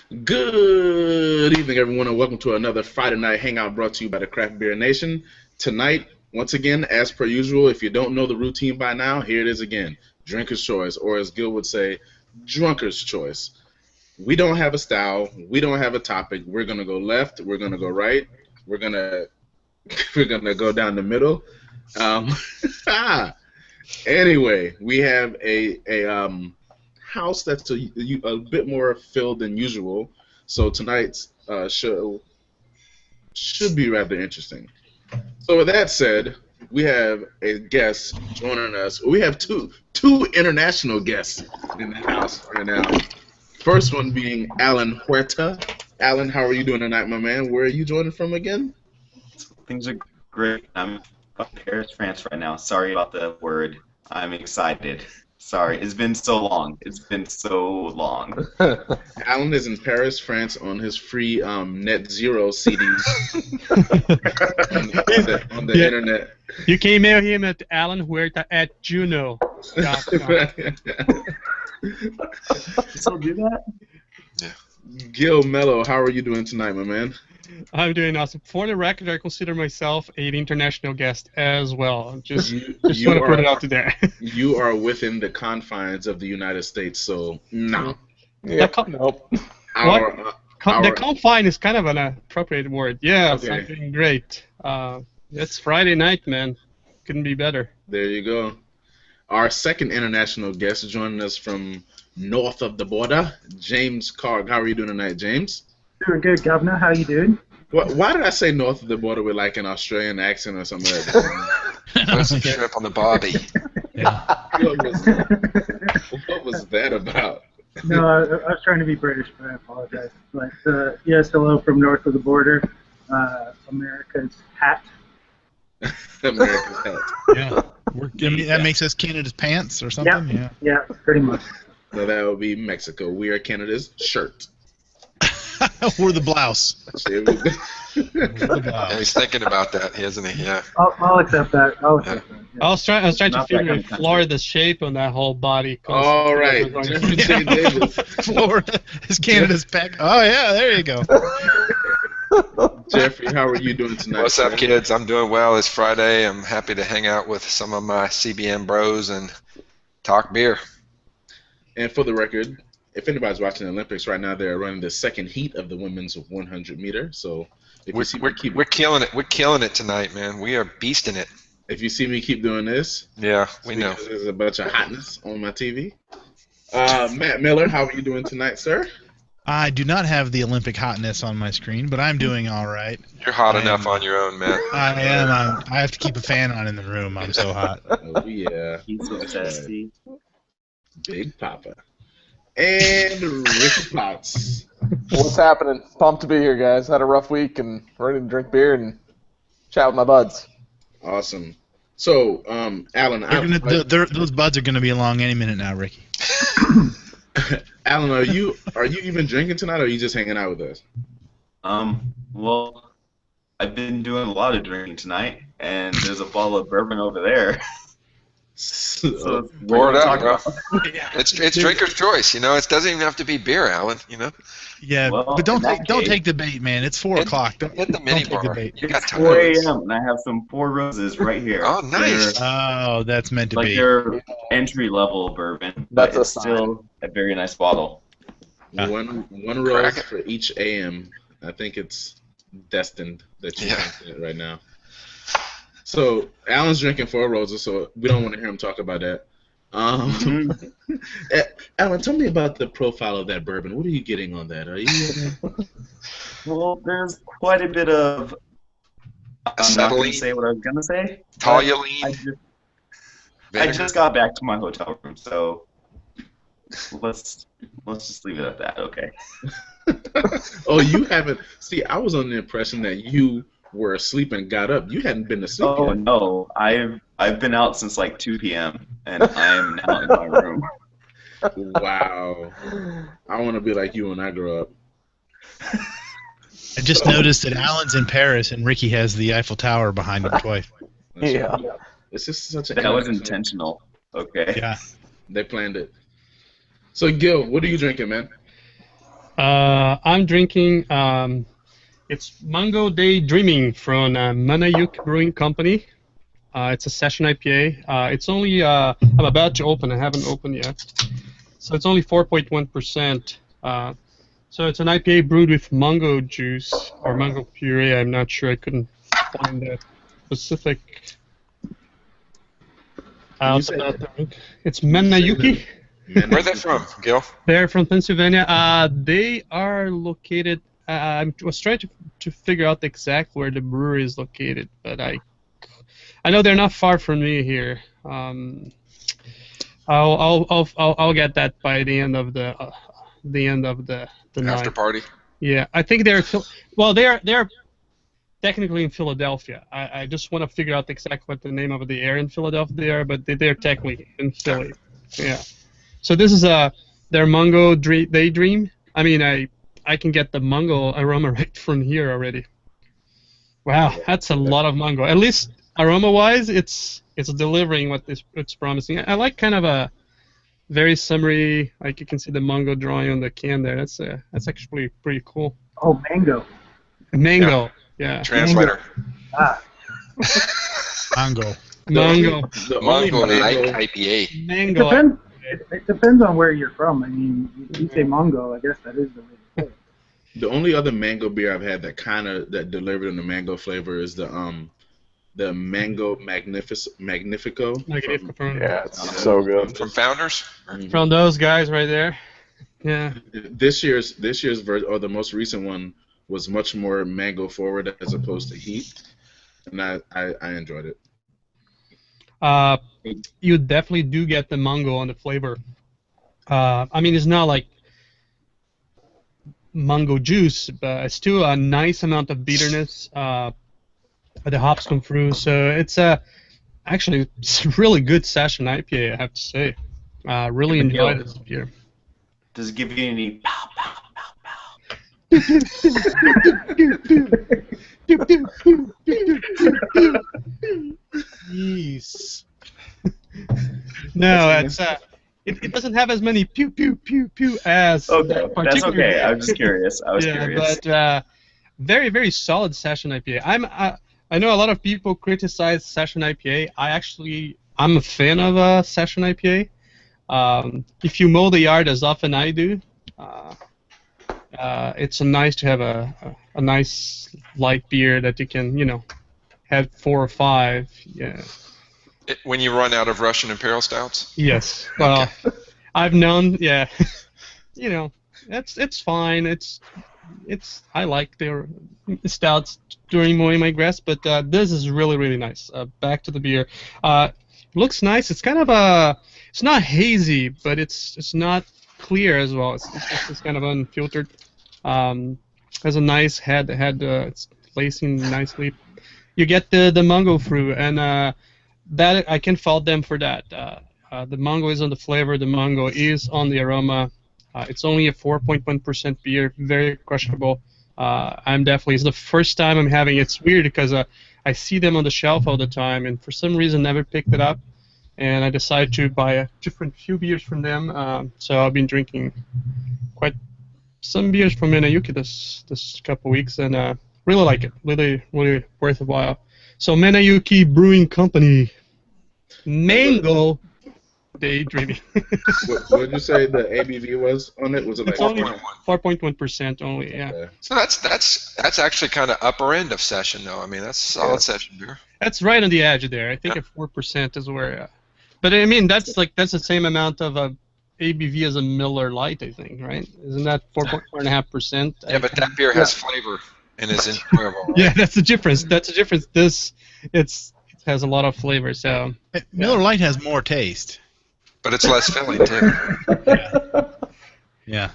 Good evening, everyone, and welcome to another Friday night hangout brought to you by the Craft Beer Nation. Tonight, once again, as per usual, if you don't know the routine by now, here it is again. Drinker's choice, or as Gil would say, drunker's choice. We don't have a style. We don't have a topic. We're gonna go left. We're gonna go right. We're gonna we're gonna go down the middle. Um, anyway, we have a house that's a bit more filled than usual. So tonight's show should be rather interesting. So with that said, we have a guest joining us. We have two international guests in the house right now. First one being Alan Huerta. Alan, how are you doing tonight, my man? Where are you joining from again? Things are great. I'm in Paris, France right now. Sorry about the word. I'm excited. Sorry, it's been so long. It's been so long. Alan is in Paris, France on his free Net Zero CDs on the internet. You can email him at alanhuerta@juno.com. Still do that? Yeah. Gil Mello, how are you doing tonight, my man? I'm doing awesome. For the record, I consider myself an international guest as well. Just want to put it out there. You are within the confines of the United States, so no. Yeah, nope. The confine is kind of an appropriate word. Yeah, okay. Something great. It's Friday night, man. Couldn't be better. There you go. Our second international guest joining us from north of the border, James Carg. How are you doing tonight, James? Doing good, Governor. How you doing? Why did I say north of the border with like an Australian accent or something like that? Put some shrimp on the barbie. Yeah. What was that about? No, I was trying to be British, but I apologize. But yes, hello from north of the border, America's hat. America's hat. Yeah. That makes us Canada's pants or something? Yep. Yeah, pretty much. So that would be Mexico. We are Canada's shirt. We're the blouse. He's thinking about that, isn't he? Yeah. I'll accept that. Yeah. I was trying to figure out Florida's shape on that whole body. All right. Jeffrey J. Davis. Florida is Canada's peck. Oh, yeah, there you go. Jeffrey, how are you doing tonight? What's up, kids? I'm doing well. It's Friday. I'm happy to hang out with some of my CBN bros and talk beer. And for the record, if anybody's watching the Olympics right now, they're running the second heat of the women's 100 meter. So if we're killing it. We're killing it tonight, man. We are beasting it. If you see me keep doing this, yeah, we know. There's a bunch of hotness on my TV. Matt Miller, how are you doing tonight, sir? I do not have the Olympic hotness on my screen, but I'm doing all right. You're hot enough on your own, Matt. I am. I have to keep a fan on in the room. I'm so hot. Oh, yeah. He's so testy. Big Papa. And Ricky Potts. What's happening? Pumped to be here, guys. Had a rough week and ready to drink beer and chat with my buds. Awesome. So, Alan, those buds are going to be along any minute now, Ricky. Alan, are you even drinking tonight, or are you just hanging out with us? Well, I've been doing a lot of drinking tonight, and there's a bottle of bourbon over there. So pour it out, bro. It's drinker's choice, you know. It doesn't even have to be beer, Alan. You know. Yeah, well, but don't take the bait, man. It's 4 o'clock. Hit the mini bar. It's 4 a.m. and I have some Four Roses right here. Oh, nice. Oh, that's meant to be. Like their entry level bourbon, but it's still a very nice bottle. One rose for each AM. I think it's destined that you're drinking it right now. So Alan's drinking 4 roses, so we don't want to hear him talk about that. Alan, tell me about the profile of that bourbon. What are you getting on that? Are you? Well, there's quite a bit of. I'm not going to say what I was going to say. Toluene. I just got back to my hotel room, so let's just leave it at that. Okay. Oh, you haven't. See, I was under the impression that you were asleep and got up. You hadn't been asleep yet. Yet. No, I've been out since like 2 p.m. and I am now in my room. Wow. I want to be like you when I grow up. I just noticed that Alan's in Paris and Ricky has the Eiffel Tower behind him twice. Yeah. It's just such a. That was intentional. Okay. Yeah. They planned it. So, Gil, what are you drinking, man? I'm drinking. It's Mango Daydreaming from Manayuk Brewing Company. It's a session IPA. It's only. I'm about to open. I haven't opened yet. So it's only 4.1%. So it's an IPA brewed with mango juice or mango puree. I'm not sure. I couldn't find that specific. It's Manayuki. Where are they from, Gil? They're from Pennsylvania. They are located. I was trying to figure out where the brewery is located, but I know they're not far from me here. I'll get that by the end of the night. After party. Yeah, I think they're they're technically in Philadelphia. I just want to figure out exactly what the name of the area in Philadelphia they are, but they're technically in Philly. Yeah. So this is their Mango Daydream. I mean, I can get the mango aroma right from here already. Wow, that's a lot of mango. At least aroma-wise, it's delivering what it's promising. I like kind of a very summery, like you can see the mango drawing on the can there. That's actually pretty cool. Oh, mango. Mango, yeah. Translator. Ah, Mango. Mango. The only Mango like mango, IPA. it Mango. depends. It depends on where you're from. I mean, if you say mango, I guess that is the way to say it. the only other mango beer I've had that delivered on the mango flavor is the Mango Magnifico. Magnifico from, Yeah, it's so good. From Founders? from those guys right there. Yeah. This year's version, or the most recent one, was much more mango forward as opposed to heat, and I enjoyed it. You definitely do get the mango on the flavor. I mean, it's not like mango juice, but it's still a nice amount of bitterness. The hops come through, so it's actually it's a really good session IPA, I have to say. Really enjoyed this beer. Does it give you any pow, pow, pow, pow? Jeez. No, it's it doesn't have as many pew pew pew pew as Okay, that that's particular okay. beer. I was just curious. I was curious. But very very solid session IPA. I know a lot of people criticize session IPA. I'm a fan of session IPA. If you mow the yard as often I do, it's nice to have a nice light beer that you can have 4 or 5. Yeah. When you run out of Russian Imperial Stouts? Yes. Well, I've known. Yeah. It's fine. I like their stouts during mowing my grass, but this is really really nice. Back to the beer. Looks nice. It's kind of it's not hazy, but it's not clear as well. It's kind of unfiltered. Has a nice head. It's lacing nicely. You get the mango fruit, and that I can fault them for that. The mango is on the flavor. The mango is on the aroma. It's only a 4.1% beer, very crushable. It's the first time I'm having it. It's weird because I see them on the shelf all the time, and for some reason never picked it up. And I decided to buy a few beers from them. So I've been drinking quite some beers from Manayuki this couple weeks, and really like it. Really, really worth a while. So Manayuki Brewing Company, Mango Daydreaming. What did you say the ABV was on it? Was it like It's only 4.1? 4.1% only, yeah. So that's actually kind of upper end of session, though. I mean, that's solid session beer. That's right on the edge there. I think at 4% is where. But I mean, that's the same amount of ABV as a Miller Lite, I think, right? Isn't that 4.5%? Yeah, but that beer has flavor and is enjoyable. Right? Yeah, that's the difference. This it has a lot of flavor. So Miller Lite has more taste. But it's less filling too. Yeah.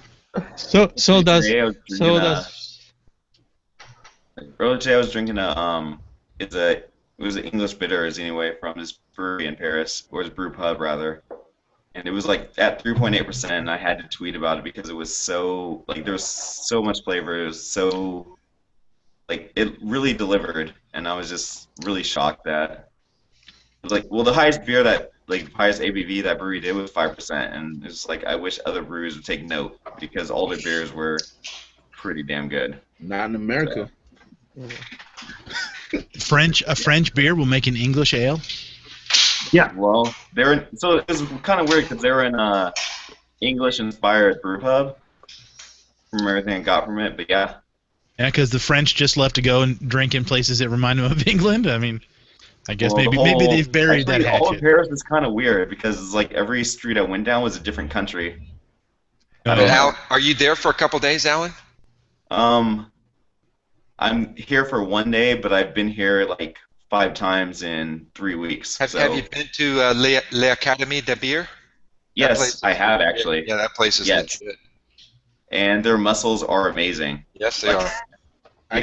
So does. Earlier today I was drinking it was an English bitters anyway from this brewery in Paris, or his brew pub rather, and it was like at 3.8%, and I had to tweet about it because it was so there was so much flavor. It was so it really delivered, and I was just really shocked that it was the highest beer that like highest ABV that brewery did was 5%, and it's like I wish other breweries would take note because all their beers were pretty damn good. Not in America. A French beer will make an English ale. Yeah. Well, they're in, so it was kind of weird because they were in English-inspired brew pub from everything I got from it, but yeah. Yeah, because the French just love to go and drink in places that remind them of England. I mean, I guess Well, maybe they've buried that all of hatchet. Paris is kind of weird because it's like every street I went down was a different country. Al, are you there for a couple days, Alan? I'm here for 1 day, but I've been here like 5 times in 3 weeks. Have you been to l'Académie de Bière? Yes, I have actually. Yeah, that place is legit. And their mussels are amazing. Yes, they are. I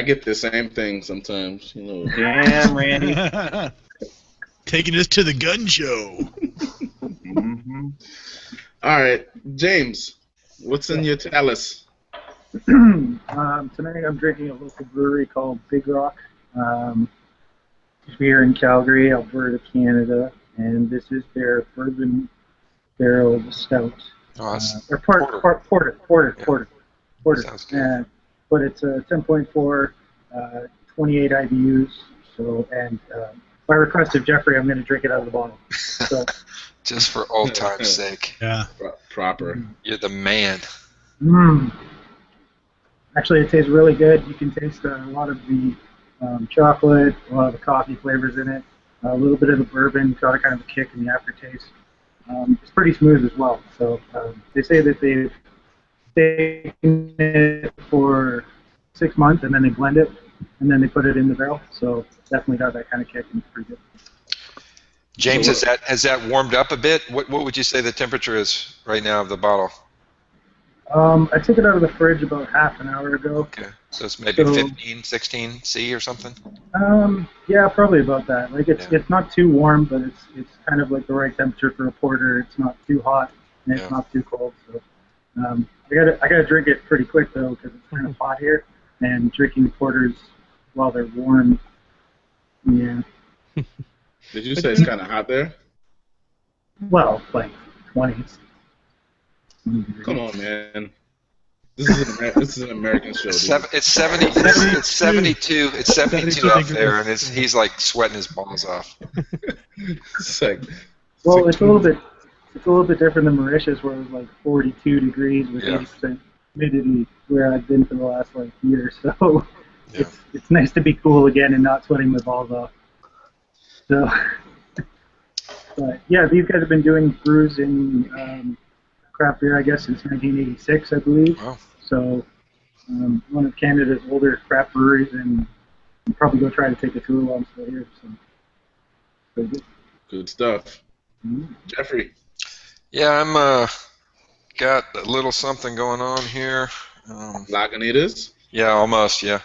get the same thing sometimes, you know. Damn, Randy. Taking us to the gun show. Mm-hmm. All right, James, what's in your chalice? Tonight I'm drinking a local brewery called Big Rock. It's here in Calgary, Alberta, Canada, and this is their bourbon barrel stout. Oh, Or porter. Sounds good. But it's a 10.4, 28 IBUs. So, and by request of Jeffrey, I'm going to drink it out of the bottle. So, just for old time's sake. Yeah. Proper. You're the man. Actually, it tastes really good. You can taste a lot of the chocolate, a lot of the coffee flavors in it, a little bit of the bourbon, got a kind of a kick in the aftertaste. It's pretty smooth as well. So they say that they've taken it for 6 months and then they blend it and then they put it in the barrel. So definitely got that kind of kick and it's pretty good. James, has that warmed up a bit? What would you say the temperature is right now of the bottle? I took it out of the fridge about half an hour ago. Okay, so it's maybe 15, 16 C or something? Yeah, probably about that. Like it's not too warm, but it's kind of like the right temperature for a porter. It's not too hot and it's not too cold. So I gotta drink it pretty quick though because it's kind of hot here, and drinking porters while they're warm. Yeah. Did you say it's kind of hot there? Well, like 20s. Come on, man. This is an American show. It's 70. It's 72. It's 72 up there, and he's like sweating his balls off. It's like, well, it's a little bit different than Mauritius, where it was like 42 degrees with 80% humidity, where I've been for the last like year. So it's nice to be cool again and not sweating my balls off. So, but yeah, these guys have been doing brews in craft beer, I guess, since 1986, I believe. Wow. So, one of Canada's older craft breweries, and I'll probably go try to take a tour while I'm still here. So good. Good stuff. Jeffrey. Yeah, I'm got a little something going on here. Lagunitas? Yeah, almost. Yeah.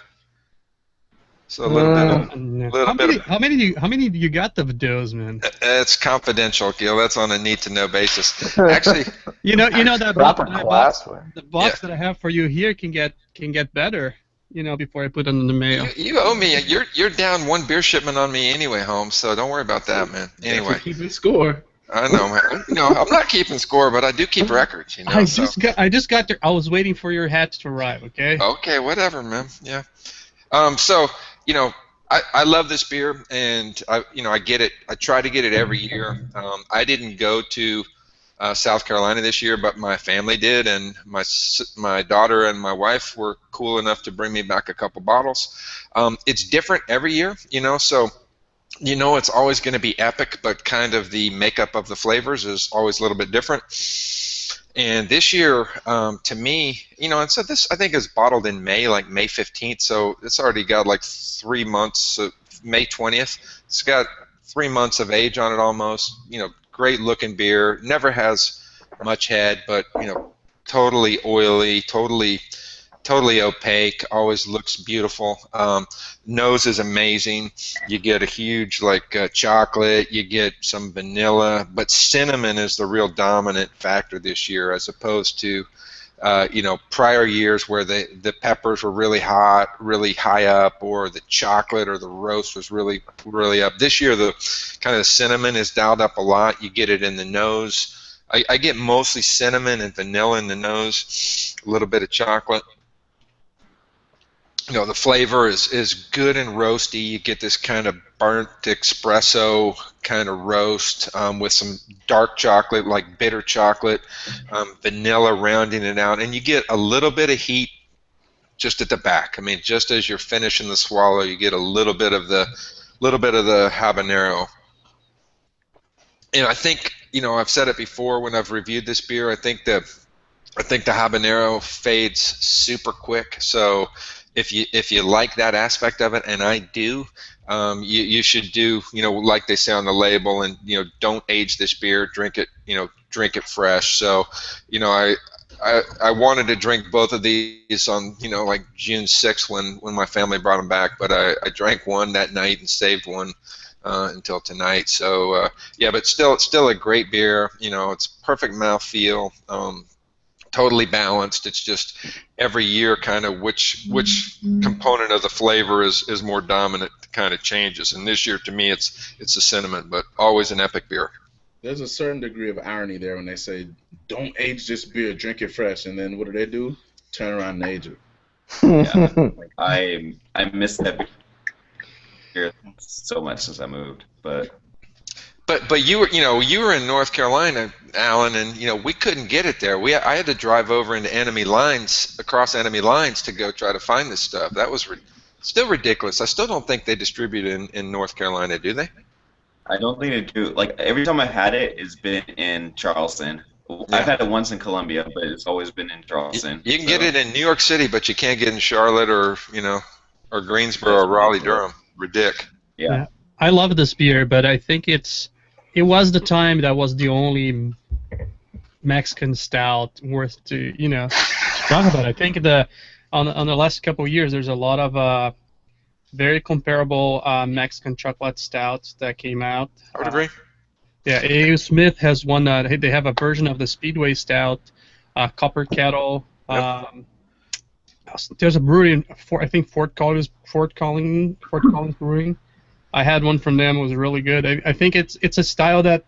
So a little bit. How many do you got of those, man? It's confidential, Gil. That's on a need-to-know basis. Actually, you know that Proper box, class. the box that I have for you here can get better. You know, before I put it in the mail. you owe me. You're down one beer shipment on me anyway, Holmes. So don't worry about that, man. Anyway, Keeping score. I know, man. You know, I'm not keeping score, but I do keep records. You know. I just got there. I was waiting for your hat to arrive. Okay. Okay, whatever, man. Yeah. So, you know, I love this beer, and I get it. I try to get it every year. I didn't go to South Carolina this year, but my family did, and my daughter and my wife were cool enough to bring me back a couple bottles. It's different every year, you know, so you know it's always going to be epic, but kind of the makeup of the flavors is always a little bit different. And this year, to me, you know, and so this I think is bottled in May, like May 15th, so it's already got like 3 months, May 20th. It's got 3 months of age on it almost. You know, great looking beer. Never has much head, but you know, totally oily, totally opaque. Always looks beautiful. Nose is amazing. You get a huge like chocolate. You get some vanilla, but cinnamon is the real dominant factor this year, as opposed to prior years where the peppers were really hot, really high up, or the chocolate or the roast was really, really up. This year, the kind of the cinnamon is dialed up a lot. You get it in the nose. I get mostly cinnamon and vanilla in the nose, a little bit of chocolate. The flavor is good and roasty. You get this kind of burnt espresso kind of roast with some dark chocolate, like bitter chocolate, vanilla rounding it out, and you get a little bit of heat just at the back. I mean, just as you're finishing the swallow, you get a little bit of the habanero. And I think, I've said it before when I've reviewed this beer. I think the habanero fades super quick. So if you like that aspect of it, and I do, you should do, like they say on the label, and don't age this beer, drink it fresh. So, I wanted to drink both of these on like June 6th when my family brought them back, but I drank one that night and saved one until tonight. So yeah, but still, it's still a great beer. It's perfect mouthfeel. Totally balanced. It's just every year kind of which component of the flavor is more dominant kind of changes. And this year to me it's the cinnamon, but always an epic beer. There's a certain degree of irony there when they say, "Don't age this beer, drink it fresh," and then what do? Turn around and age it. Yeah, I miss that beer so much since I moved, but you were in North Carolina, Alan, and we couldn't get it there. I had to drive over into across enemy lines to go try to find this stuff. That was still ridiculous. I still don't think they distribute it in North Carolina, do they? I don't think they do. Like every time I've had it, it's been in Charleston. Yeah. I've had it once in Columbia, but it's always been in Charleston. You can get it in New York City, but you can't get it in Charlotte or Greensboro or Raleigh, Durham. Ridiculous. Yeah. I love this beer, but I think it was the time that was the only Mexican stout worth to talk about. I think on the last couple of years, there's a lot of very comparable Mexican chocolate stouts that came out. I would agree. Yeah, A.U. Smith has one. They have a version of the Speedway Stout, Copper Kettle. Yep. There's a brewery in I think Fort Collins Brewing. I had one from them. It was really good. I think it's a style that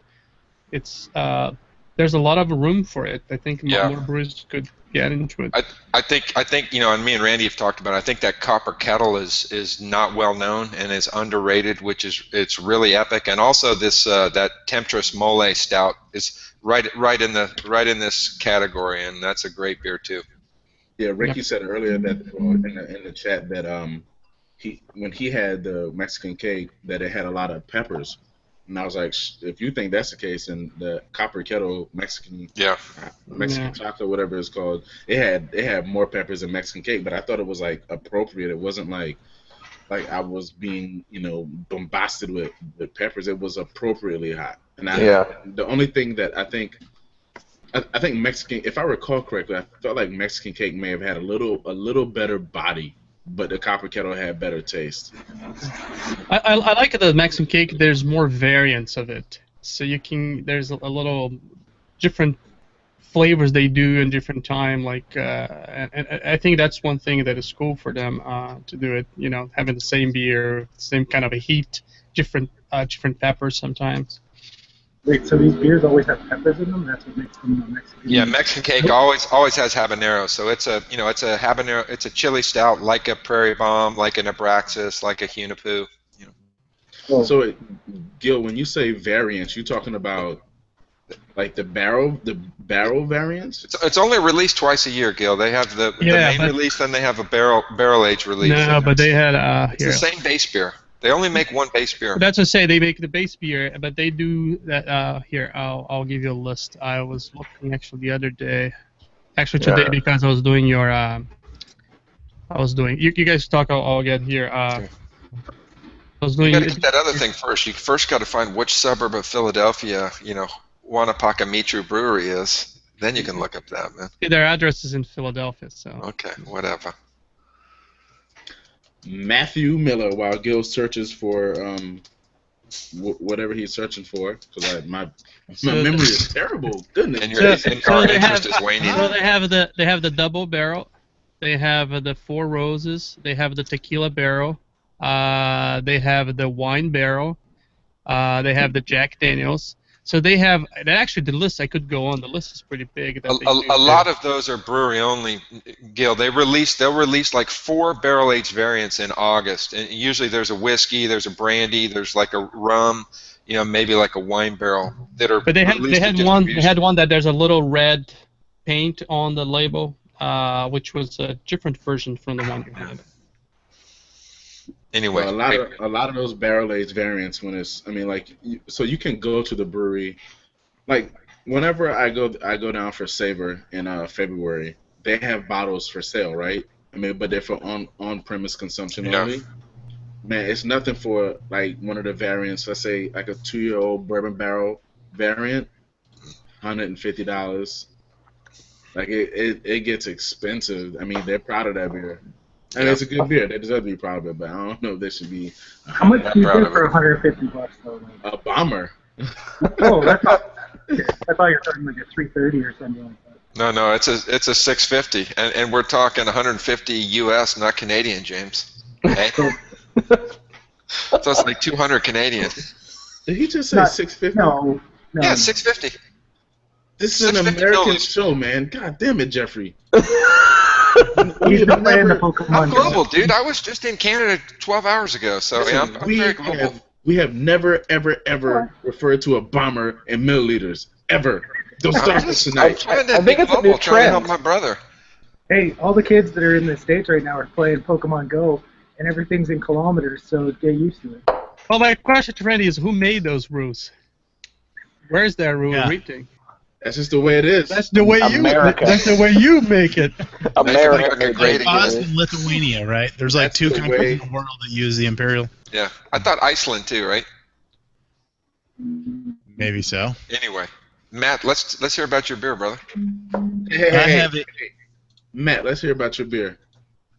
there's a lot of room for it. I think more breweries could get into it. I think and me and Randy have talked about it. I think that Copper Kettle is not well known and is underrated, it's really epic. And also this that Temptress Mole Stout is right in this category, and that's a great beer too. Yeah, Ricky said earlier that in the chat that when he had the Mexican cake that it had a lot of peppers. And I was like, if you think that's the case, then the Copper Kettle Mexican chocolate, whatever it's called, it had more peppers than Mexican cake. But I thought it was like appropriate. It wasn't like I was being bombasted with peppers. It was appropriately hot. And the only thing that I think Mexican, if I recall correctly, I felt like Mexican cake may have had a little better body, but the Copper Kettle had better taste. I like the Mexican cake. There's more variants of it, so there's a little different flavors they do in different time. Like, and I think that's one thing that is cool for them to do it. Having the same beer, same kind of a heat, different peppers sometimes. Wait, so these beers always have peppers in them? That's what makes them Mexican? Yeah, Mexican cake always has habanero. So it's a habanero. It's a chili stout, like a Prairie Bomb, like a Nebraxis, like a Hunapu. So, Gil, when you say variants, you're talking about like the barrel variants? It's only released twice a year, Gil. They have the main release, then they have a barrel age release. No, but they had it's the same base beer. They only make one base beer. That's what I say. They make the base beer, but they do that. Here, I'll give you a list. I was looking actually the other day, today because I was doing your. You guys talk. I'll get here. I was doing. You got to get that other thing first. You first got to find which suburb of Philadelphia, Wanapaka Brewery is. Then you can look up that, man. Their address is in Philadelphia, so. Okay, whatever. Matthew Miller, while Gil searches for whatever he's searching for, because my So memory is terrible. Goodness. And, So- and so our they interest have- is waning. So they have the double barrel, they have the Four Roses, they have the tequila barrel, they have the wine barrel, they have the Jack Daniels. So they have, and actually the list, I could go on. The list is pretty big. That they do A lot of those are brewery only, Gil. They'll release like 4 barrel aged variants in August, and usually there's a whiskey, there's a brandy, there's like a rum, maybe like a wine barrel that are. But they had released in one. They distribution. had one that there's a little red paint on the label, which was a different version from the one you had. Anyway, Well, a lot of those barrel aged variants, so you can go to the brewery, like whenever I go down for Savor in February, they have bottles for sale, right? But they're for on premise consumption Yeah. only. Man, it's nothing for like one of the variants. Let's say like a 2-year-old bourbon barrel variant, $150. Like it gets expensive. They're proud of that beer. And it's a good beer. They deserve to be proud of it, but I don't know if they should be. How much do you proud get of for it. $150 though? A bomber. Oh, I thought you were talking like a 330 or something like that. no, it's a 650, and we're talking 150 U.S., not Canadian, James. Okay? So it's like 200 Canadian. Did he just say Not- 650? No. Yeah, 650. This is an 650 American milliliters. show, man. God damn it, Jeffrey. He's been playing the Pokemon. I'm game. global, dude. I was just in Canada 12 hours ago, so yeah, I'm very global. we have never, ever referred to a bomber in milliliters. Ever. Don't start this I'm tonight. trying to I be think it's a global, new trying to help trend. my brother. Hey, all the kids that are in the States right now are playing Pokemon Go, and everything's in kilometers, so get used to it. Well, my question to Randy is, who made those rules? Where's that rule Yeah. written? That's just the way it is. That's the way America. That's the way you make it. America Like a made great those Boston, beers. Lithuania, right? There's like That's 2 the countries way- in the world that use the imperial. Yeah, I thought Iceland too, right? Maybe so. Anyway, Matt, let's hear about your beer, brother. I have a. Matt, let's hear about your beer.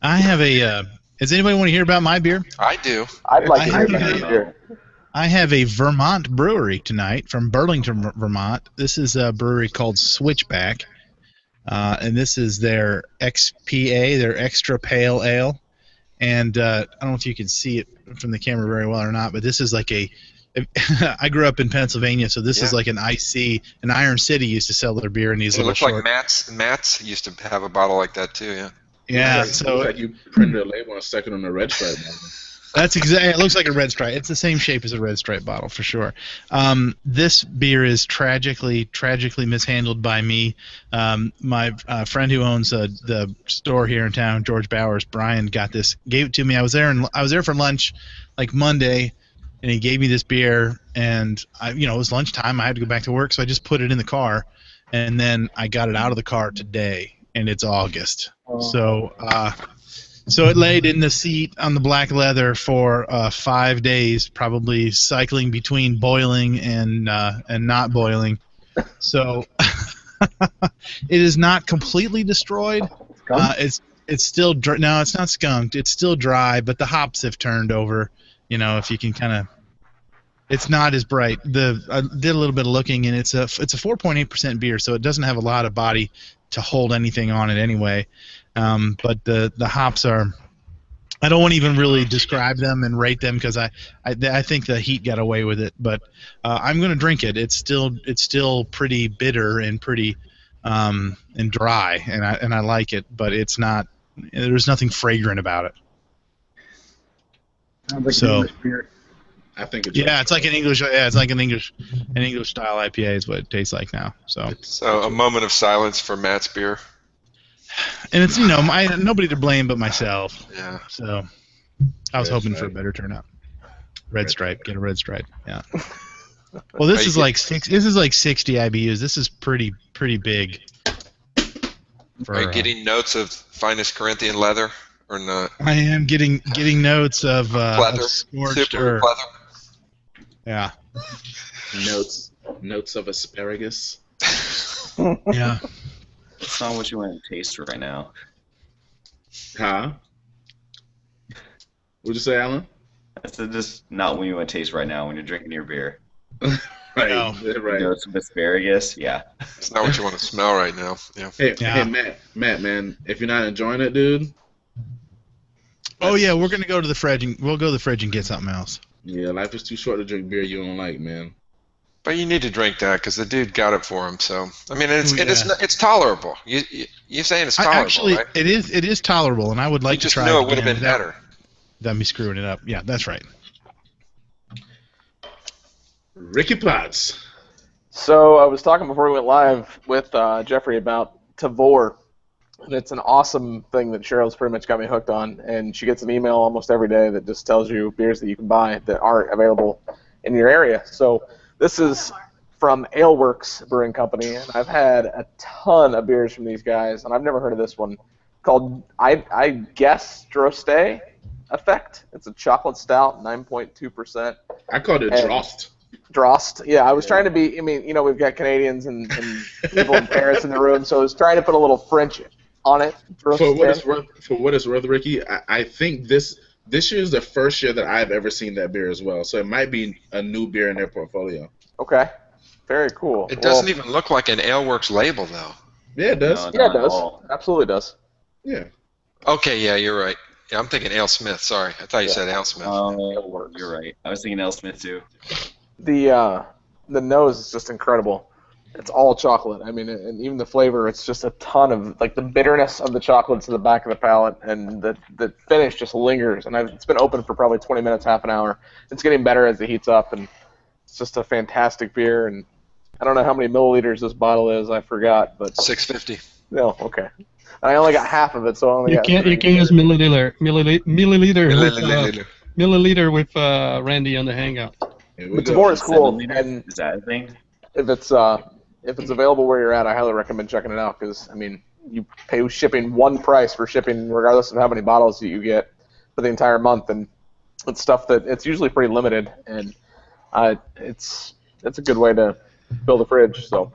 I have a. Does anybody want to hear about my beer? I do. I'd like to I hear have about a- your beer. I have a Vermont brewery tonight from Burlington, Vermont. This is a brewery called Switchback, and this is their XPA, their Extra Pale Ale. And I don't know if you can see it from the camera very well or not, but this is like a. I grew up in Pennsylvania, so this is Yeah. like an IC. And Iron City used to sell their beer in these It little looks short. like Matt's used to have a bottle like that too. Yeah. Yeah, Looks so like you printed a label and stuck it on the red stripe. that's exactly. It looks like a red stripe. It's the same shape as a red stripe bottle for sure. This beer is tragically mishandled by me. My friend who owns the store here in town, George Bowers, Brian, gave it to me. I was there for lunch, like Monday, and he gave me this beer. And it was lunchtime. I had to go back to work, so I just put it in the car, and then I got it out of the car today, and it's August. So it laid in the seat on the black leather for 5 days, probably cycling between boiling and not boiling. So it is not completely destroyed. It's still no, it's not skunked. It's still dry, but the hops have turned over. If you can kind of, it's not as bright. I did a little bit of looking, and it's a 4.8% beer, so it doesn't have a lot of body to hold anything on it anyway. But the hops are. I don't want to even really describe them and rate them because I think the heat got away with it. But I'm going to drink it. It's still pretty bitter and pretty and dry, and I like it. But it's not. There's nothing fragrant about it. Sounds like So- an English beer. I think it's Yeah, it's like an English. Yeah, it's like an English style IPA is what it tastes like now. So. So a moment of silence for Matt's beer. And it's nobody to blame but myself. Yeah. So I was Red hoping for a stripe. better turnout. Red stripe, get a red stripe. Yeah. Well, this is like 60 IBUs. This is pretty big. Are you getting notes of finest Corinthian leather or not? I am getting notes of Pleather. scorched Super earth. pleather. Yeah. notes of asparagus. Yeah. That's not what you want to taste right now. Huh? What'd you say, Alan? That's just not what you want to taste right now when you're drinking your beer. Right, No. right. You know, some asparagus, yeah. It's not what you want to smell right now. Yeah. Hey, Yeah. Matt, man, if you're not enjoying it, dude. Oh yeah, we're gonna go to the fridge and we'll go to the fridge and get something else. Yeah, life is too short to drink beer you don't like, man. But you need to drink that because the dude got it for him. So I mean, Oh, it's tolerable. You're saying it's tolerable, Actually, right? it is tolerable, and I would like You to just try knew it it would have again been without better. me screwing it up. Yeah, that's right. Ricky Potts. So I was talking before we went live with Jeffrey about Tavor, and it's an awesome thing that Cheryl's pretty much got me hooked on. And she gets an email almost every day that just tells you beers that you can buy that aren't available in your area. So this is from Aleworks Brewing Company, and I've had a ton of beers from these guys, and I've never heard of this one called I guess Droste Effect. It's a chocolate stout, 9.2%. I called it And- Drost. Drost. Yeah, I was trying to be. I mean, you know, we've got Canadians and people in Paris in the room, so I was trying to put a little French on it. For Droste. what it's worth, Ricky, I think this year is the first year that I've ever seen that beer as well. So it might be a new beer in their portfolio. Okay. Very cool. It doesn't even look like an Aleworks label though. Yeah, it does. No, Yeah, it not at does. all. Absolutely does. Yeah. Okay, yeah, you're right. Yeah, I'm thinking Ale Smith. Sorry, I thought you said Ale Smith. Oh, works. you're right. I was thinking L. Smith too. The nose is just incredible. It's all chocolate. I mean, and even the flavor, it's just a ton of like the bitterness of the chocolate to the back of the palate, and the finish just lingers. And it's been open for probably 20 minutes, half an hour. It's getting better as it heats up, and it's just a fantastic beer. And I don't know how many milliliters this bottle is. I forgot, but 650. no, okay. And I only got half of it, so I only You got can three. use milliliter with Randy on the Hangout. Here we But go. Tavor is cool, 7 liter? and Is that a thing? if it's available where you're at, I highly recommend checking it out because I mean you pay shipping one price for shipping regardless of how many bottles you get for the entire month, and it's stuff that it's usually pretty limited, and it's a good way to build a fridge. So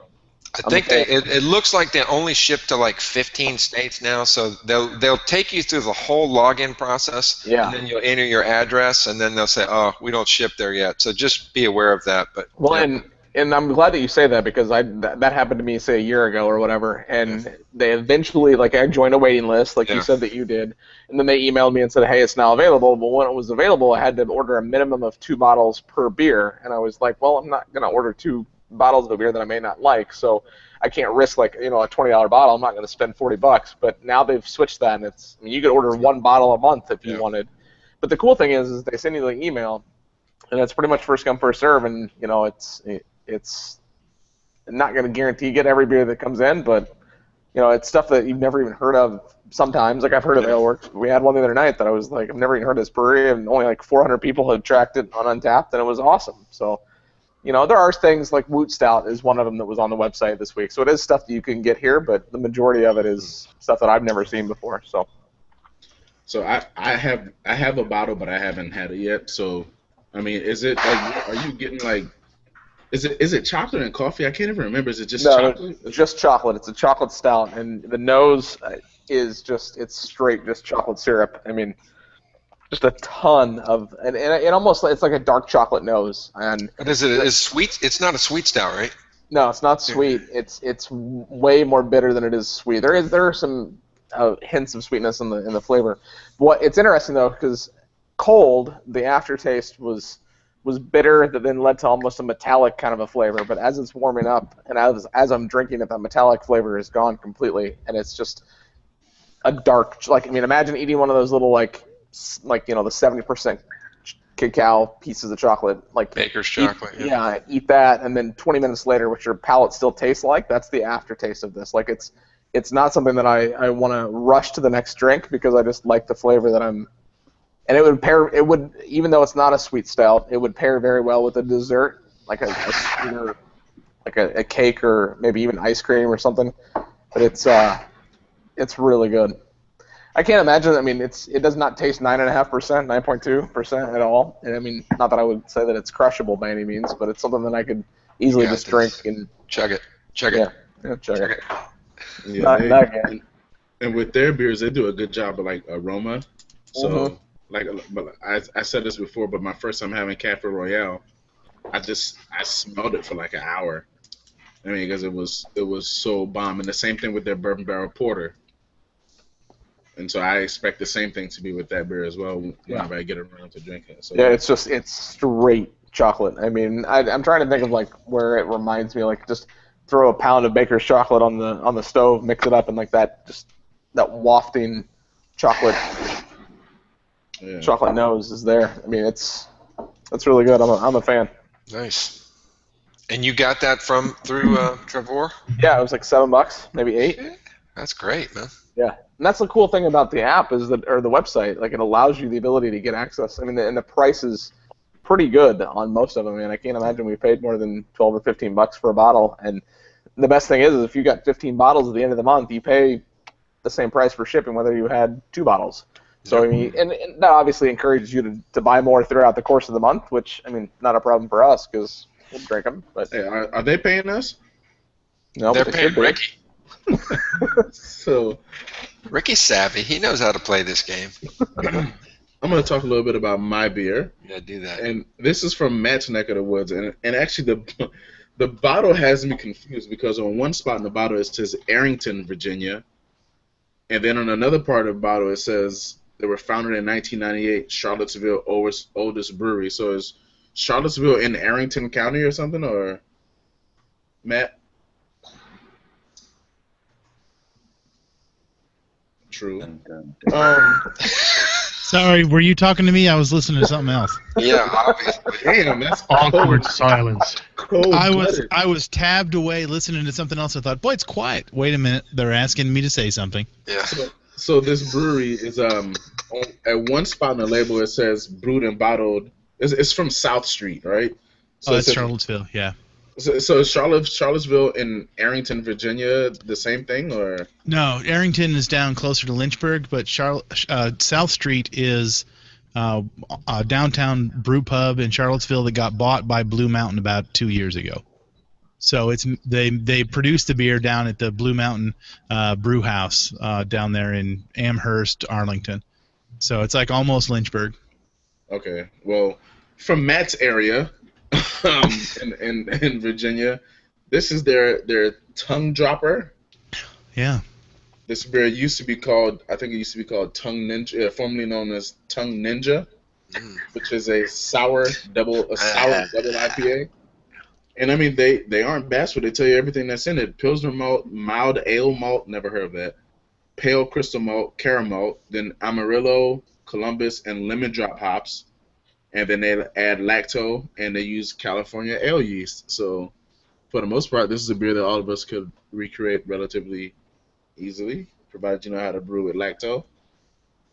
I think it looks like they only ship to like 15 states now, so they'll take you through the whole login process, Yeah. and then you'll enter your address, and then they'll say, oh, we don't ship there yet. So just be aware of that. But well, yeah. and I'm glad that you say that because that happened to me say a year ago or whatever, and they eventually I joined a waiting list like you Yeah. said that you did, and then they emailed me and said, hey, it's now available. But when it was available, I had to order a minimum of 2 bottles per beer, and I was like, well, I'm not gonna order 2 bottles of a beer that I may not like, so I can't risk a $20 bottle. I'm not going to spend $40. But now they've switched that, and you could order 1 bottle a month if you wanted. But the cool thing is they send you the email, and it's pretty much first come first serve, and it's not going to guarantee you get every beer that comes in, but it's stuff that you've never even heard of. Sometimes, like I've heard of Aleworks. We had one the other night that I was like, I've never even heard of this brewery, and only like 400 people had tracked it on Untapped, and it was awesome. So. There are things like Woot Stout is one of them that was on the website this week. So it is stuff that you can get here, but the majority of it is stuff that I've never seen before. So I have a bottle, but I haven't had it yet. So, I mean, is it are you getting is it chocolate and coffee? I can't even remember. Is it just chocolate? It's just chocolate. It's a chocolate stout, and the nose is it's straight just chocolate syrup. I mean, just a ton of, and it almost it's like a dark chocolate nose. And But is sweet? It's not a sweet stout, right? no, it's not sweet. It's way more bitter than it is sweet. There are some hints of sweetness in the flavor. It's interesting though because cold, the aftertaste was bitter that then led to almost a metallic kind of a flavor. But as it's warming up and as I'm drinking it, that metallic flavor is gone completely, and it's just a dark imagine eating one of those little the 70% cacao pieces of chocolate, Baker's chocolate. eat that, and then 20 minutes later, what your palate still tastes like, that's the aftertaste of this. It's not something that I want to rush to the next drink because I just like the flavor that I'm. And it would even though it's not a sweet stout, it would pair very well with a dessert, like a sweeter, like a cake or maybe even ice cream or something. But it's really good. I can't imagine. I mean, it does not taste 9.5%, 9.2% at all. And I mean, not that I would say that it's crushable by any means, but it's something that I could easily just drink and chug it. chug it. Yeah, Not again. and with their beers, they do a good job of aroma. So like, but I said this before, but my first time having Cafe Royale, I smelled it for like an hour. I mean, because it was so bomb, and the same thing with their bourbon barrel porter. And so I expect the same thing to be with that beer as well whenever I get around to drinking it. So Yeah, it's straight chocolate. I mean, I'm trying to think of like where it reminds me, like just throw a pound of baker's chocolate on the stove, mix it up, and like that just that wafting chocolate yeah. chocolate nose is there. I mean, it's really good. I'm a fan. Nice. And you got that through Trevor? Yeah, it was like $7, maybe $8. That's great, man. Yeah, and that's the cool thing about the app is that, or the website, like it allows you the ability to get access. I mean, and the price is pretty good on most of them. I mean, I can't imagine we paid more than $12 or $15 for a bottle. And the best thing is if you got 15 bottles at the end of the month, you pay the same price for shipping whether you had 2 bottles. So I mean, and that obviously encourages you to buy more throughout the course of the month, which I mean, not a problem for us because we'll drink them. But Hey, are they paying us? no, They're but they paying should be. Ricky. So Ricky's savvy. He knows how to play this game. I'm going to talk a little bit about my beer, Yeah, do that. and this is from Matt's neck of the woods, and actually the bottle has me confused because on one spot in the bottle it says Arrington, Virginia, and then on another part of the bottle it says they were founded in 1998, Charlottesville oldest brewery. So is Charlottesville in Arrington County or something, or Matt? True. Sorry, were you talking to me? I was listening to something else. Yeah, obviously. Damn, that's Awkward silence. cold. I was tabbed away listening to something else. I thought, boy, it's quiet. Wait a minute, they're asking me to say something. Yeah. So this brewery is at one spot on the label it says brewed and bottled. It's from South Street, right? So Oh, it it's says- Charlottesville, yeah. So is Charlottesville and Arrington, Virginia, the same thing, or? No, Arrington is down closer to Lynchburg, but South Street is a downtown brew pub in Charlottesville that got bought by Blue Mountain about 2 years ago. So they produce the beer down at the Blue Mountain Brew House down there in Amherst, Arlington. So it's like almost Lynchburg. Okay, well, from Matt's area, in Virginia, this is their tongue dropper. Yeah. This beer used to be called, I think it used to be called Tongue Ninja, formerly known as Tongue Ninja, which is a sour double IPA. And I mean, they aren't bashful. They tell you everything that's in it. Pilsner malt, mild ale malt, never heard of that. Pale crystal malt, caramel, then Amarillo, Columbus, and lemon drop hops. And then they add lacto, and they use California ale yeast. So for the most part, this is a beer that all of us could recreate relatively easily, provided you know how to brew with lacto.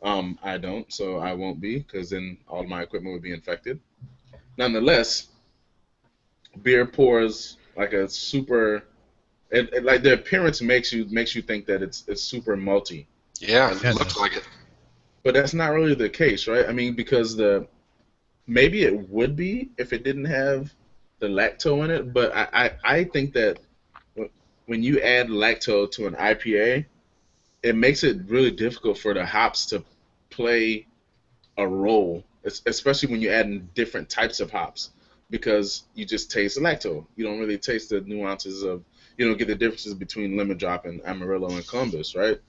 I don't, so I won't be, because then all my equipment would be infected. Nonetheless, beer pours like a super, like the appearance makes you think that it's super malty, Yeah, Yeah, it looks like it. but that's not really the case, right? I mean, because maybe it would be if it didn't have the lacto in it, but I think that when you add lacto to an IPA, it makes it really difficult for the hops to play a role, especially when you add in different types of hops, because you just taste lacto. You don't really taste the nuances of, you don't get the differences between lemon drop and Amarillo and Columbus, right?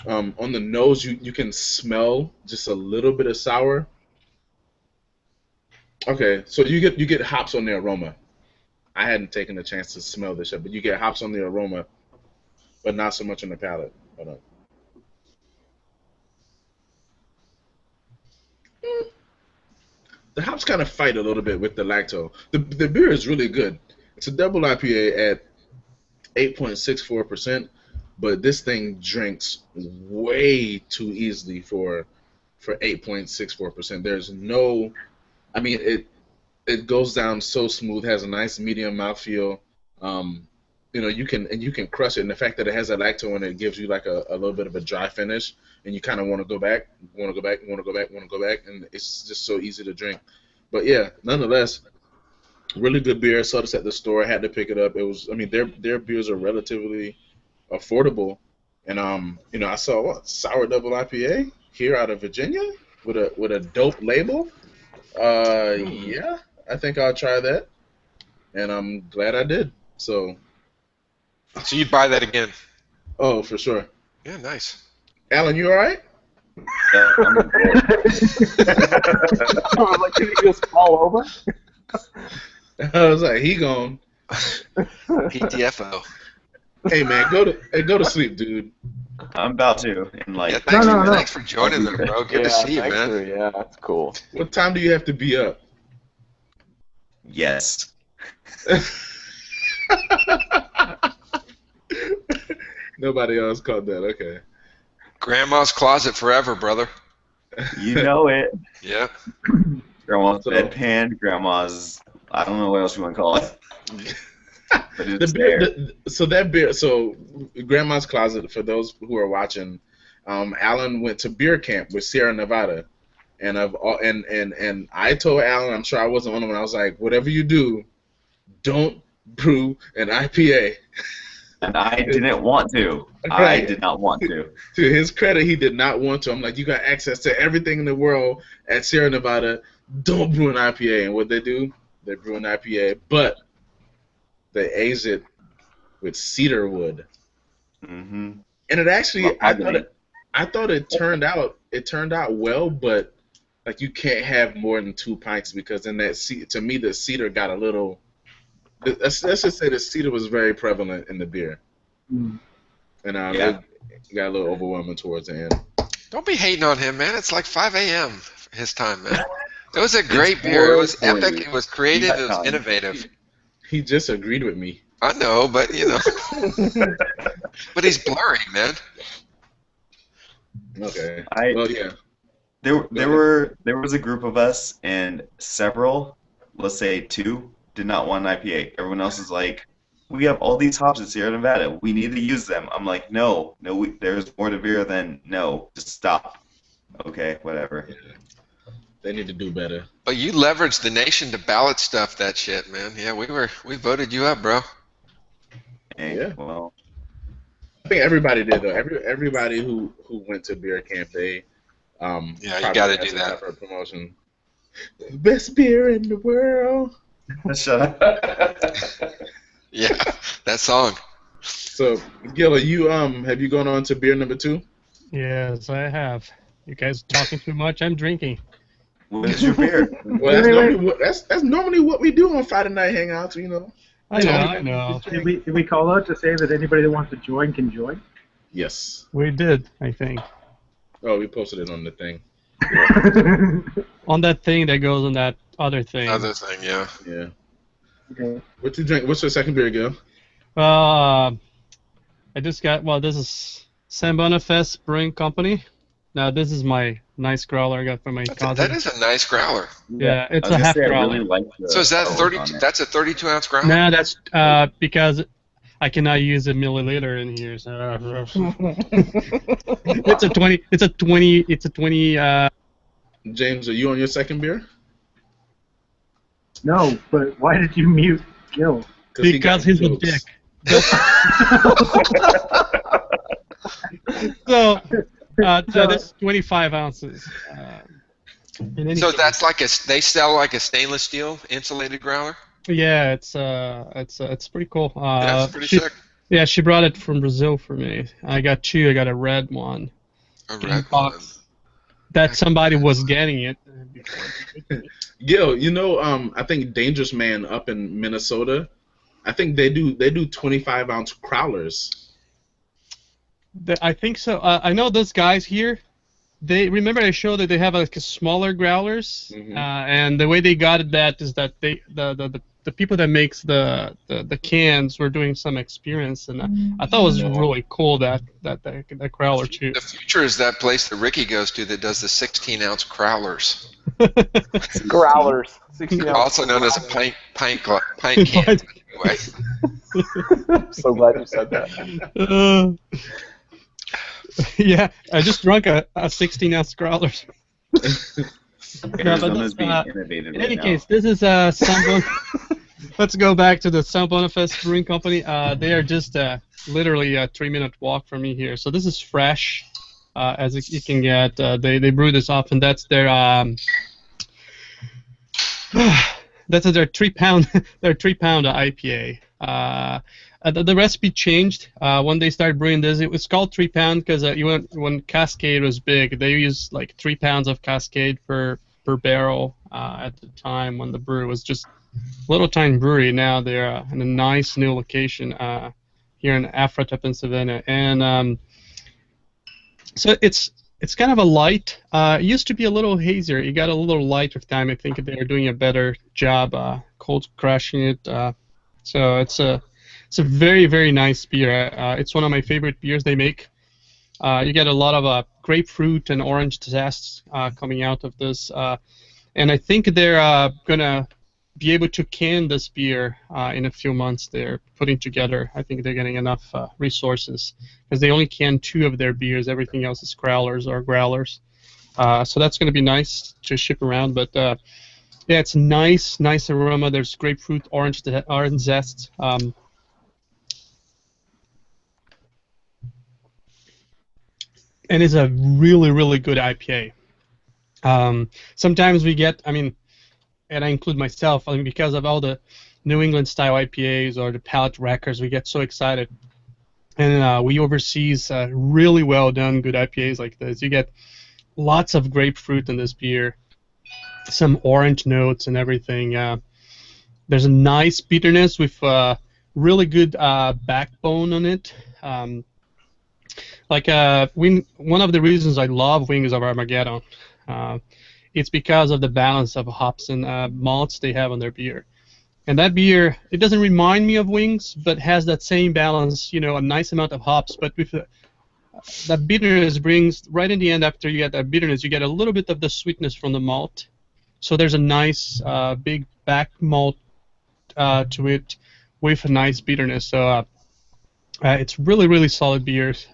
On the nose, you can smell just a little bit of sour. Okay, so you get hops on the aroma. I hadn't taken the chance to smell this yet, but you get hops on the aroma, but not so much on the palate. Hold on. The hops kind of fight a little bit with the lacto. The beer is really good. It's a double IPA at 8.64%, but this thing drinks way too easily for 8.64%. There's no, I mean, it goes down so smooth, has a nice medium mouthfeel. You can crush it, and the fact that it has that lacto in it gives you like a little bit of a dry finish, and you kind of want to go back, and it's just so easy to drink. But yeah, nonetheless, really good beer. Saw this at the store, had to pick it up. It was, I mean, their beers are relatively affordable And I saw what sour double IPA here out of Virginia with a dope label. Yeah, I think I'll try that, and I'm glad I did. So, So you'd buy that again? oh, for sure. Yeah, nice. Alan, you all right? Yeah, I'm good. I was like, did he just fall over? I was like, he gone. PTFO. Hey man, go to sleep, dude. I'm about to. And Yeah, like, thanks for joining them, bro. Good to see you, thanks man. yeah, that's cool. What time do you have to be up? yes. Nobody else caught that. Okay. Grandma's closet forever, brother. You know it. Yeah. Grandma's So- bedpan, grandma's, I don't know what else you want to call it. But The it's beer, there. so Grandma's Closet. For those who are watching, Alan went to beer camp with Sierra Nevada, and I told Alan, I'm sure I wasn't one of them. I was like, whatever you do, don't brew an IPA. And I didn't want to. I Right. did not want to. To his credit, he did not want to. I'm like, you got access to everything in the world at Sierra Nevada. Don't brew an IPA. And what they do, they brew an IPA, but they age it with cedar wood. Mm-hmm. And it actually, Well, I thought it turned out well, but like you can't have more than 2 pints because in that to me the cedar got a little. Let's just say the cedar was very prevalent in the beer, Mm. and Yeah. it got a little overwhelming towards the end. Don't be hating on him, man. It's like 5 a.m. his time, man. It was a great beer. It was 4:40. epic. It was creative. You got It was time. innovative. He just agreed with me. I know, but but he's blurry, man. Okay. I Well, yeah. there was a group of us, and several, let's say 2, did not want an IPA. Everyone else is like, we have all these hops in Sierra Nevada. We need to use them. I'm like, no, there's more to beer than no. Just stop. Okay, whatever. They need to do better. But you leveraged the nation to ballot stuff that shit, man. Yeah, we voted you up, bro. And, Yeah. well, I think everybody did though. Everybody who went to beer camp, they Yeah, you probably gotta had do some that. type of promotion. Best beer in the world. shut up. Yeah, that song. So, Gil, have you gone on to beer number 2? Yes, I have. You guys talking too much? I'm drinking. What is your beer? Well, that's normally what we do on Friday night hangouts, you know. I know. Did we call out to say that anybody that wants to join can join? Yes. We did, I think. Oh, we posted it on the thing. On that thing that goes on that other thing. Other thing, yeah. Yeah. Okay. What you drink? What's your second beer, Gil? I just got, this is San Boniface Brewing Company. Now, this is my nice growler I got from my cousin. That is a nice growler. Yeah, it's I was a gonna half say, I growler. really like the So is that colors 30? on it. That's a 32-ounce growler. No, that's because I cannot use a milliliter in here. So it's a 20. It's a 20. It's a 20. James, are you on your second beer? No, but why did you mute Gil? He Because got he's a jokes. dick. So that's 25 ounces. In any So case, that's like they sell like a stainless steel insulated growler. yeah, it's pretty cool. Yeah, that's pretty she, sick. Yeah, she brought it from Brazil for me. I got 2. I got a red one. A in red box. one. That somebody was getting it. Gil, I think Dangerous Man up in Minnesota, I think they do 25-ounce crowlers. I think so. I know those guys here. They remember I showed that they have like a smaller growlers, Mhm. and the way they got it that is that the people that makes the cans were doing some experience, and I thought it was really cool that growler too. The future is that place that Ricky goes to that does the 16-ounce crowlers, Growlers. 16 ounce. also known as a pint can. Anyway. I'm so glad you said that. Yeah, I just drank a 16-ounce growler. Arizona's being innovative In right any now. case, this is Let's go back to the San Boniface Brewing Company. They are just literally a 3-minute walk from me here. So this is fresh as you can get. They brew this often. That's their that's their 3-pound their 3-pound IPA. The recipe changed when they started brewing this. It was called 3-pound because when Cascade was big, they used like 3 pounds of Cascade per barrel at the time when the brewery was just little tiny brewery. Now they're in a nice new location here in Ephrata, Pennsylvania, and so it's kind of a light. It used to be a little hazier. It got a little light with time. I think they're doing a better job cold crashing it. So it's a very, very nice beer. It's one of my favorite beers they make. You get a lot of grapefruit and orange zest coming out of this, and I think they're gonna be able to can this beer in a few months. They're putting together. I think they're getting enough resources because they only can 2 of their beers. Everything else is growlers or growlers. So that's going to be nice to ship around. But yeah, it's nice aroma. There's grapefruit, orange zest. And it's a really, really good IPA. Sometimes we get, and I include myself, because of all the New England style IPAs or the palate wreckers, we get so excited. And we overseas really well done good IPAs like this. You get lots of grapefruit in this beer, some orange notes and everything. There's a nice bitterness with really good backbone on it. One of the reasons I love Wings of Armageddon, it's because of the balance of hops and malts they have on their beer. And that beer, it doesn't remind me of Wings, but has that same balance, a nice amount of hops, but with that bitterness brings, right in the end after you get that bitterness, you get a little bit of the sweetness from the malt. So there's a nice big back malt to it with a nice bitterness. So it's really, really solid beers.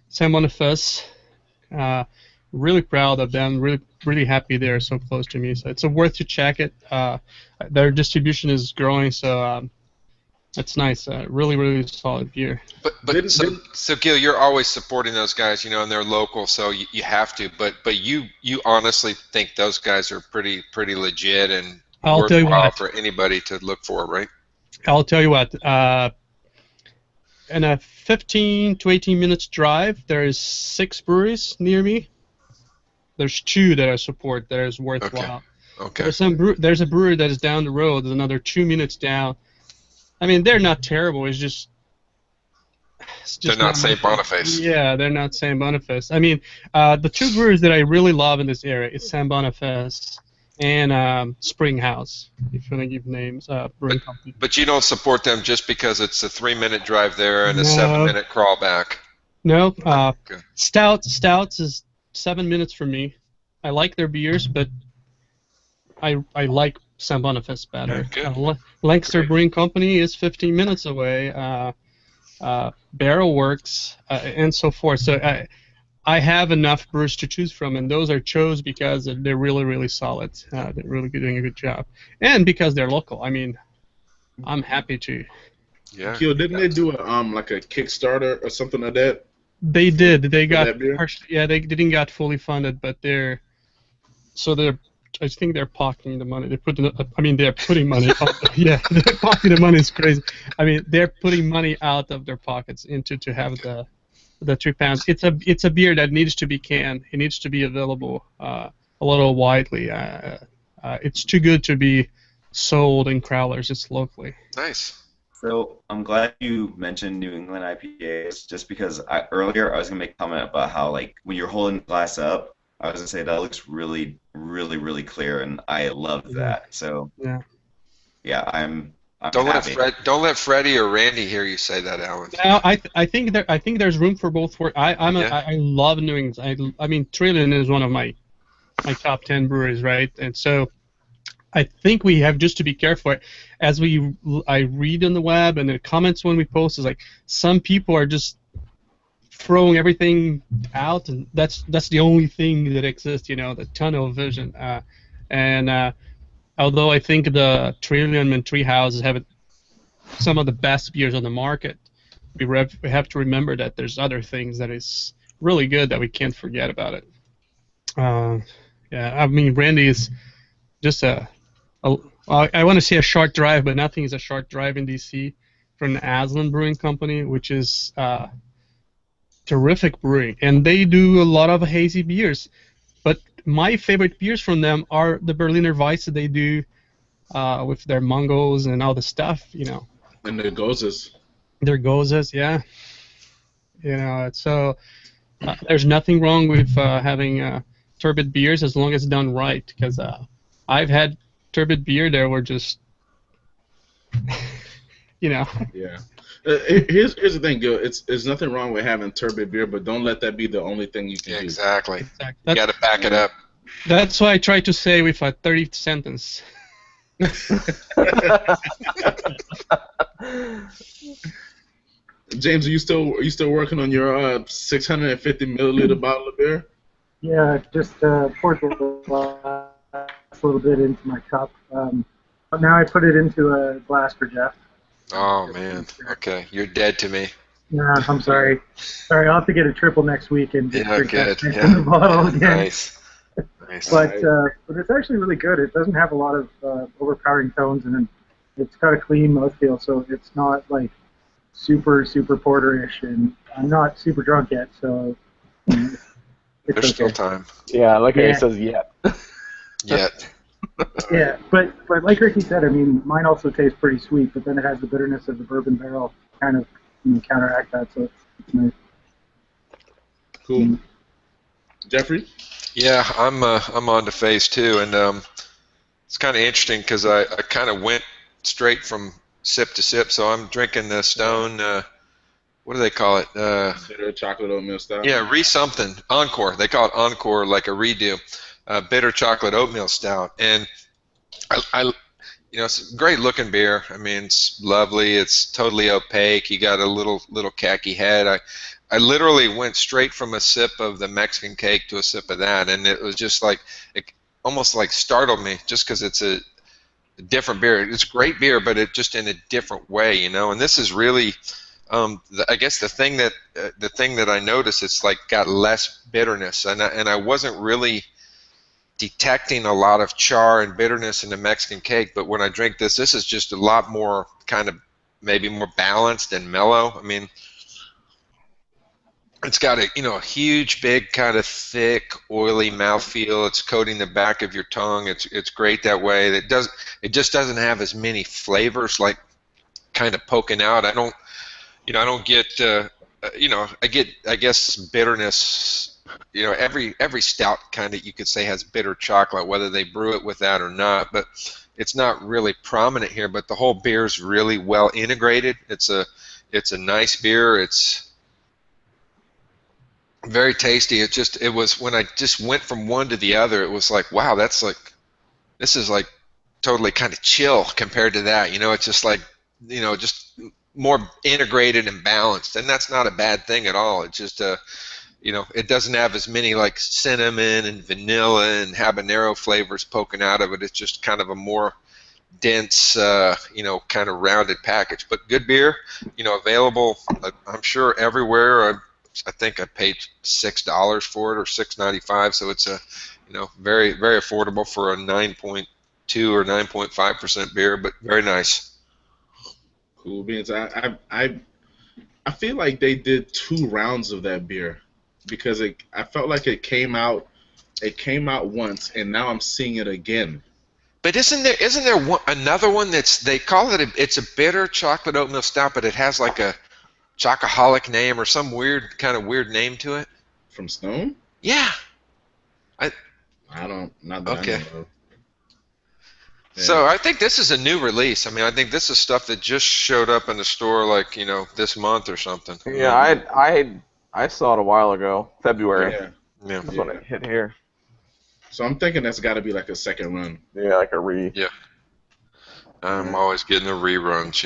San Boniface, really proud of them. Really happy they're so close to me. So it's worth to check it. Their distribution is growing, so that's nice. Really, really solid beer. But so Gil, you're always supporting those guys, and they're local, so you have to. But you honestly think those guys are pretty legit and worthwhile for anybody to look for, right? I'll tell you what. In a 15 to 18 minutes drive, there's 6 breweries near me. There's 2 that I support that is worthwhile. Okay. There's a brewery that is down the road. There's another 2 minutes down. They're not terrible. It's just they're not St. Boniface. Yeah, they're not St. Boniface. The 2 breweries that I really love in this area is St. Boniface and Spring House, if you want to give names. Brewing company. But you don't support them just because it's a 3-minute drive there and a 7-minute crawl back. No. Stouts is 7 minutes for me. I like their beers, but I like St. Boniface better. Lancaster Brewing Company is 15 minutes away. Barrel Works and so forth. So I have enough brews to choose from, and those are chose because they're really, really solid. They're really doing a good job, and because they're local. I'm happy to. Yeah. Gil, didn't they do like a Kickstarter or something like that? They did. They got partially, they didn't get fully funded, but I think they're pocketing the money. They're putting money. Yeah, they're pocketing the money is crazy. They're putting money out of their pockets to have the 3 pounds. It's a beer that needs to be canned. It needs to be available a little widely. It's too good to be sold in crowlers just locally. Nice. So I'm glad you mentioned New England IPAs, just because earlier I was gonna make a comment about how when you're holding the glass up, I was gonna say that looks really, really, really clear, and I love that. So yeah, I'm happy. Don't let Freddie or Randy hear you say that, Alan. No, I think there's room for both. I love New England. Trillion is one of my top 10 breweries, right? And so I think we have just to be careful. As I read on the web and the comments when we post is some people are just throwing everything out, and that's the only thing that exists, the tunnel vision. And although I think the Trillium and Treehouse have some of the best beers on the market, we have to remember that there's other things that is really good that we can't forget about it. Uh, yeah, I mean, Randy is just a I want to say a short drive, but nothing is a short drive in DC from the Aslan Brewing Company, which is terrific brewing, and they do a lot of hazy beers. But my favorite beers from them are the Berliner Weiss that they do with their mangos and all the stuff, And the gozes. Their gozes, yeah. So there's nothing wrong with having turbid beers as long as done right. Because I've had turbid beer that were just, Yeah. Here's the thing, Gil. It's nothing wrong with having turbid beer, but don't let that be the only thing you can Yeah, do. exactly. You got to back it up. That's why I try to say with a 30 sentence. James, are you still working on your 650 milliliter bottle of beer? Yeah, just poured the last little bit into my cup. But now I put it into a glass for Jeff. Oh man. Okay, you're dead to me. Yeah, I'm sorry. Sorry, I'll have to get a triple next week and just drink good. that in the bottle again. Nice. But it's actually really good. It doesn't have a lot of overpowering tones, and it's got a clean mouthfeel, so it's not like super porterish. And I'm not super drunk yet, so it's There's still okay. time. Yeah, like Yeah. he says, yet. Yet. Yeah, but like Ricky said, I mean, mine also tastes pretty sweet, but then it has the bitterness of the bourbon barrel kind of counteract that, so it's nice. Cool. Jeffrey? Yeah, I'm on to phase two, and it's kind of interesting because I kind of went straight from sip to sip. So I'm drinking the Stone. What do they call it? Bitter chocolate oatmeal stout. Yeah, something Encore. They call it Encore, like a redo. Bitter chocolate oatmeal stout, and I it's a great looking beer. I mean, it's lovely. It's totally opaque. You got a little khaki head. I literally went straight from a sip of the Mexican cake to a sip of that, and it was just like it almost like startled me, just because it's a different beer. It's great beer, but it just in a different way, And this is really, I guess the thing that I noticed, it's like got less bitterness, and I wasn't really detecting a lot of char and bitterness in the Mexican cake, but when I drink this is just a lot more kind of maybe more balanced and mellow. I mean, it's got a huge, big, kind of thick, oily mouthfeel. It's coating the back of your tongue. It's great that way. It just doesn't have as many flavors, like kind of poking out. I don't get I guess bitterness. Every stout kind of, you could say, has bitter chocolate, whether they brew it with that or not, but it's not really prominent here. But the whole beer is really well integrated. It's a nice beer. It's very tasty. It was when I just went from one to the other, it was like, wow, this is like totally kind of chill compared to that. It's just like, just more integrated and balanced, and that's not a bad thing at all. It's just it doesn't have as many like cinnamon and vanilla and habanero flavors poking out of it. It's just kind of a more dense, kind of rounded package. But good beer, available, I'm sure, everywhere. I think I paid $6 for it, or $6.95, so it's a, very, very affordable for a 9.2 or 9.5% beer, but very nice. Cool beans. I feel like they did 2 rounds of that beer, because I felt like it came out once, and now I'm seeing it again. But isn't there another one they call it it's a bitter chocolate oatmeal stout, but it has like a chocoholic name or some weird name to it? From Stone? Yeah. I don't, not that Okay. I know of. Yeah. So I think this is a new release. I mean, I think this is stuff that just showed up in the store, like, this month or something. Yeah, I saw it a while ago, February. Yeah. Yeah. That's when it hit here. So I'm thinking that's got to be like a second run. Yeah, like a re. Yeah. I'm always getting the reruns,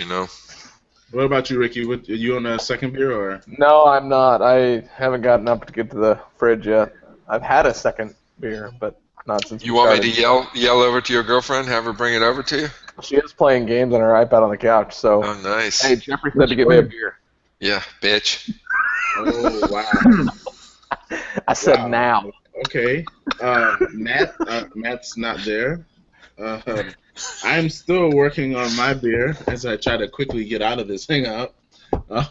What about you, Ricky? Are you on a second beer, or? No, I'm not. I haven't gotten up to get to the fridge yet. I've had a second beer, but Not since You we want me started. to yell over to your girlfriend, have her bring it over to you? She is playing games on her iPad on the couch. So, Oh, nice. hey, Jeffrey said to get me a beer. Yeah, bitch. Oh wow. I said Wow. now. Okay. Matt's not there. I'm still working on my beer as I try to quickly get out of this hangout. I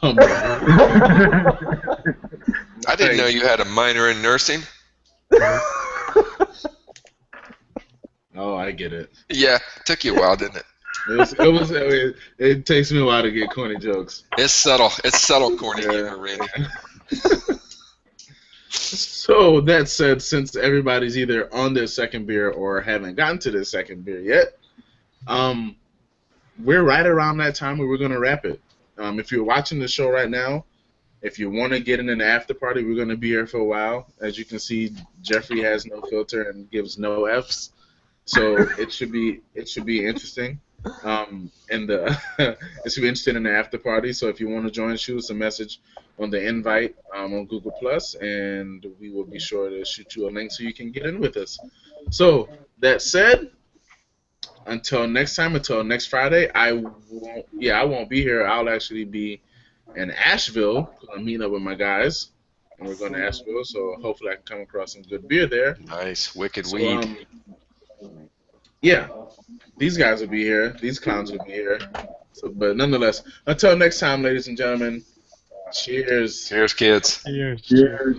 didn't know you had a minor in nursing. Oh, I get it. Yeah, took you a while, didn't it? It takes me a while to get corny jokes. It's subtle. It's subtle, corny Yeah. humor, Randy. So that said, since everybody's either on their second beer or haven't gotten to their second beer yet, we're right around that time where we're gonna wrap it. If you're watching the show right now, if you want to get in an after party, we're gonna be here for a while. As you can see, Jeffrey has no filter and gives no Fs, so it should be interesting. And it should be interesting in the after party. So if you want to join, shoot us a message on the invite on Google Plus, and we will be sure to shoot you a link so you can get in with us. So that said, until next time, until next Friday, I won't be here. I'll actually be in Asheville because I'm meeting up with my guys, and we're going to Asheville. So hopefully I can come across some good beer there. Nice, wicked So, weed. yeah, these guys will be here. These clowns will be here. So, but nonetheless, until next time, ladies and gentlemen, cheers. Cheers, kids. Cheers. Cheers.